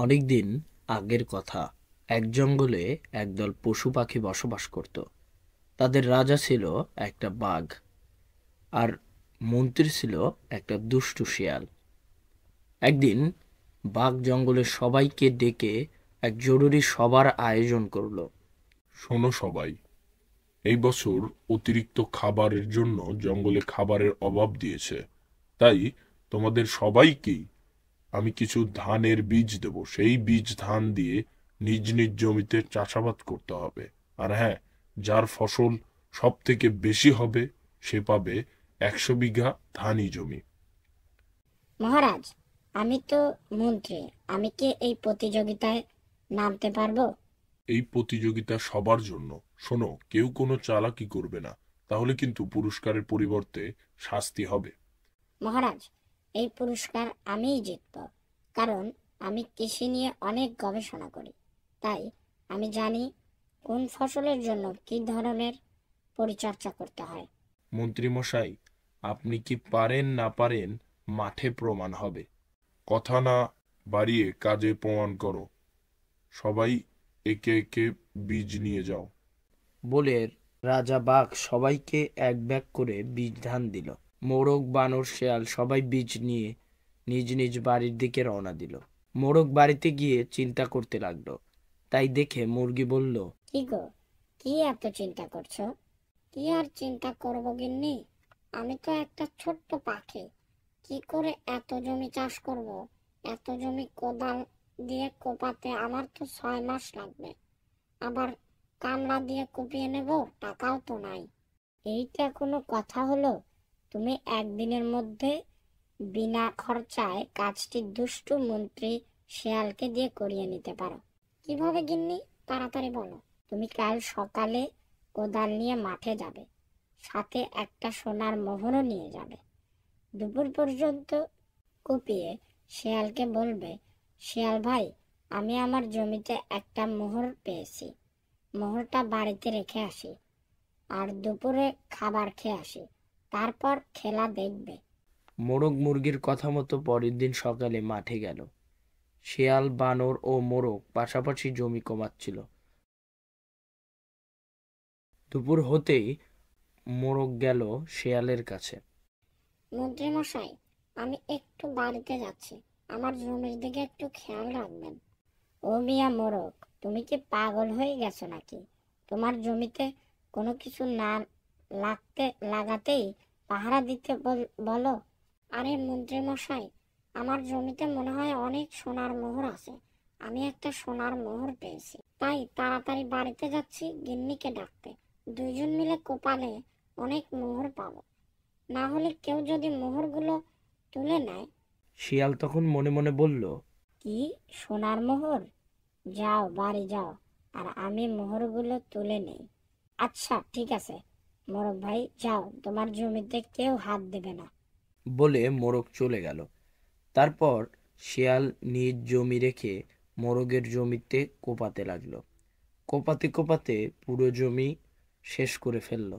অনেকদিন আগের কথা। এক জঙ্গলে একদল পশু পাখি বসবাস করত। তাদের রাজা ছিল একটা বাঘ, আর মন্ত্রী ছিল একটা দুষ্টু শিয়াল। একদিন বাঘ জঙ্গলের সবাইকে ডেকে এক জরুরি সভার আয়োজন করলো। শোনো সবাই, এই বছর অতিরিক্ত খাবারের জন্য জঙ্গলে খাবারের অভাব দিয়েছে। তাই তোমাদের সবাইকেই আমি কিছু ধানের বীজ দেব। সেই বীজ ধান দিয়ে নিজ নিজ জমিতে চাষাবাদ করতে হবে। আর হ্যাঁ, যার ফসল সব থেকে বেশি হবে সে পাবে 100 বিঘা ধানি জমি। মহারাজ, আমি তো মন্ত্রী। আমি কি এই প্রতিযোগিতায় নামতে পারবো? এই প্রতিযোগিতা সবার জন্য। শোনো, কেউ কোনো চালাকি করবে না, তাহলে কিন্তু পুরস্কারের পরিবর্তে শাস্তি হবে। মহারাজ, এই পুরস্কার আমিই জিতব, কারণ আমি কৃষি নিয়ে অনেক গবেষণা করি। তাই আমি জানি কোন ফসলের জন্য কি ধরনের পরিচর্যা করতে হয়। মন্ত্রী মশাই, আপনি কি পারেন না পারেন মাঠে প্রমাণ হবে। কথা না বাড়িয়ে কাজে প্রমাণ করো। সবাই একে একে বীজ নিয়ে যাও। বলে রাজা বাঘ সবাইকে এক ব্যাগ করে বীজ ধান দিল। মোরগ, বানর, শেয়াল সবাই বীজ নিয়ে নিজ নিজ বাড়ির দিকে রওনা দিল। মোরগ বাড়িতে গিয়ে চিন্তা করতে লাগলো। তাই দেখে মুরগি বলল, কি গো, কি এত চিন্তা করছো? কি আর চিন্তা করবো গিন্নি, আমি তো একটা ছোট্ট পাখি। কি করে এত জমি চাষ করব? এত জমি কোদাল দিয়ে কোপাতে আমার তো 6 মাস লাগবে। আবার কামলা দিয়ে কুপিয়ে নেব, টাকাও তো নাই। এইটা কোনো কথা হলো? তুমি একদিনের মধ্যে বিনা খরচায় কাজটি দুষ্টু মন্ত্রী শিয়ালকে দিয়ে করিয়ে নিতে পারো। কিভাবে গিন্নি, তাড়াতাড়ি বলো। তুমি কাল সকালে কোদাল নিয়ে মাঠে যাবে, সাথে একটা সোনার মোহরও নিয়ে যাবে। দুপুর পর্যন্ত কুপিয়ে শিয়ালকে বলবে, শিয়াল ভাই, আমি আমার জমিতে একটা মোহর পেয়েছি, মোহরটা বাড়িতে রেখে আসি, আর দুপুরে খাবার খেয়ে আসি, তারপর খেলা দেখবে। মোরগ মুরগির কথা মতো পরের দিন সকালে মাঠে গেল। শেয়াল, বানর ও মোরগ পাশাপাশি জমি কমাচ্ছিল। দুপুর হতেই মোরগ গেল শেয়ালের কাছে। মন্ত্রী মশাই, আমি একটু বাড়িতে যাচ্ছি, আমার জমির দিকে একটু খেয়াল রাখবেন। ও মিয়া মোরগ, তুমি কি পাগল হয়ে গেছো নাকি? তোমার জমিতে কোনো কিছু না লাগাতেই পাহারা দিতে বলো? আরে মন্ত্রী মশাই, আমার জমিতে মনে হয় অনেক সোনার মোহর আছে। আমি একটা সোনার মোহর পেয়েছি, তাই তাড়াতাড়ি বাড়িতে যাচ্ছি গিন্নিকে ডাকতে। দুইজন মিলে কোপালে অনেক মোহর পাবো। না হলে কেউ যদি মোহরগুলো তুলে নেয়। শিয়াল তখন মনে মনে বলল, কি, সোনার মোহর? যাও বাড়ি যাও, আর আমি মোহরগুলো তুলে নেই। আচ্ছা ঠিক আছে মোরগ ভাই, যাও, তোমার জমিতে কেউ হাত দেবে না। বলে মোরগ চলে গেল। তারপর শিয়াল নিজ জমি রেখে মোরগের জমিতে কোপাতে লাগলো। কোপাতে কোপাতে পুরো জমি শেষ করে ফেললো,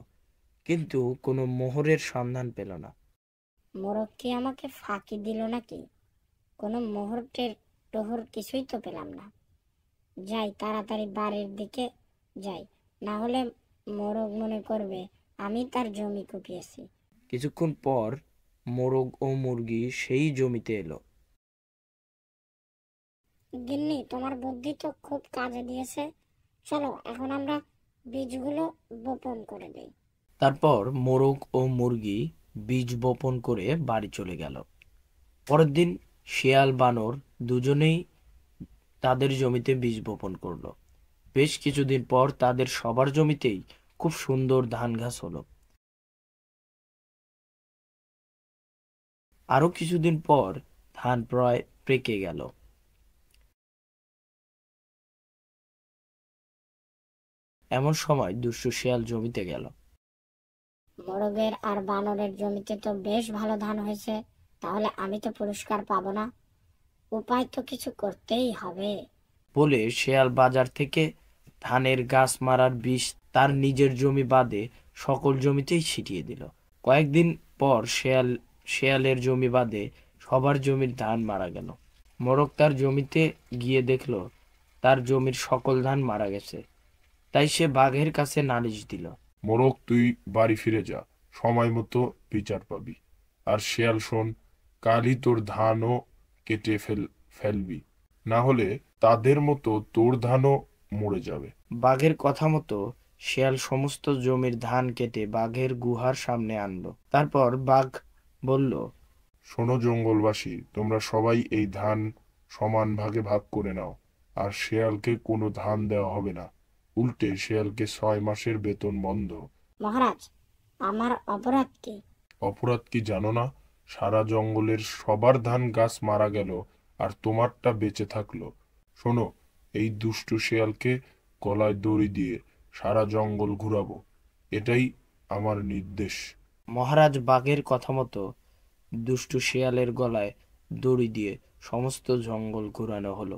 কিন্তু কোনো মোহরের সন্ধান পেল না। মোরগ কি আমাকে ফাঁকি দিল নাকি? কোনো মোহর টোহর কিছুই তো পেলাম না। যাই, তাড়াতাড়ি বাড়ির দিকে যাই, না হলে মোরগ মনে করবে আমি তার জমি কুপিয়েছি। কিছুক্ষণ পর মোরগ ও মুরগি সেই জমিতে এলো। গিন্নি, তোমার বুদ্ধি তো খুব কাজে দিয়েছে। চলো এখন আমরা বীজগুলো বপন করে দেই। তারপর মোরগ ও মুরগি বীজ বপন করে বাড়ি চলে গেল। পরের দিন শিয়াল, বানর দুজনেই তাদের জমিতে বীজ বপন করলো। বেশ কিছুদিন পর তাদের সবার জমিতেই খুব সুন্দর ধান গাছ হলো। আরো কিছুদিন পর ধান প্রায় পেকে গেল। এমন সময় দুষ্টু শিয়াল জমিতে গেল। মোরগের আর বানরের জমিতে তো বেশ ভালো ধান হয়েছে, তাহলে আমি তো পুরস্কার পাবো না। উপায় তো কিছু করতেই হবে। বলে শিয়াল বাজার থেকে ধানের গাছ মারার বিষ তার নিজের জমি বাদে সকল জমিতেই ছিটিয়ে দিল। কয়েকদিন পর শিয়ালের জমি বাদে সবার জমির ধান মারা গেল। মোরগ তার জমিতে গিয়ে দেখলো তার জমির সকল ধান মারা গেছে। তাই সে বাঘের কাছে নালিশ দিল। মোরগ, তুই বাড়ি ফিরে যা, সময় মতো বিচার পাবি। আর শিয়াল শোন, কালই তোর ধানও কেটে ফেলবি, না হলে তাদের মতো তোর ধানও মরে যাবে। বাঘের কথা মতো শিয়াল সমস্ত জমির ধান কেটে বাঘের গুহার সামনে আনলো। তারপর বাঘ বলল, শোনো জঙ্গলবাসী, তোমরা সবাই এই ধান সমান ভাগে ভাগ করে নাও। আর শেয়ালকে কোনো ধান দেওয়া হবে না, উল্টে শেয়ালকে 6 মাসের বেতন বন্ধ। মহারাজ, আমার অপরাধ কি? অপরাধ কি জানো না? সারা জঙ্গলের সবার ধান গাছ মারা গেল, আর তোমারটা বেঁচে থাকলো। শোনো, এই দুষ্টু শেয়ালকে গলায় দড়ি দিয়ে সারা জঙ্গল ঘুরাবো, এটাই আমার নির্দেশ। মহারাজ বাঘের কথা মতো দুষ্টু শিয়ালের গলায় দড়ি দিয়ে সমস্ত জঙ্গল ঘুরানো হলো।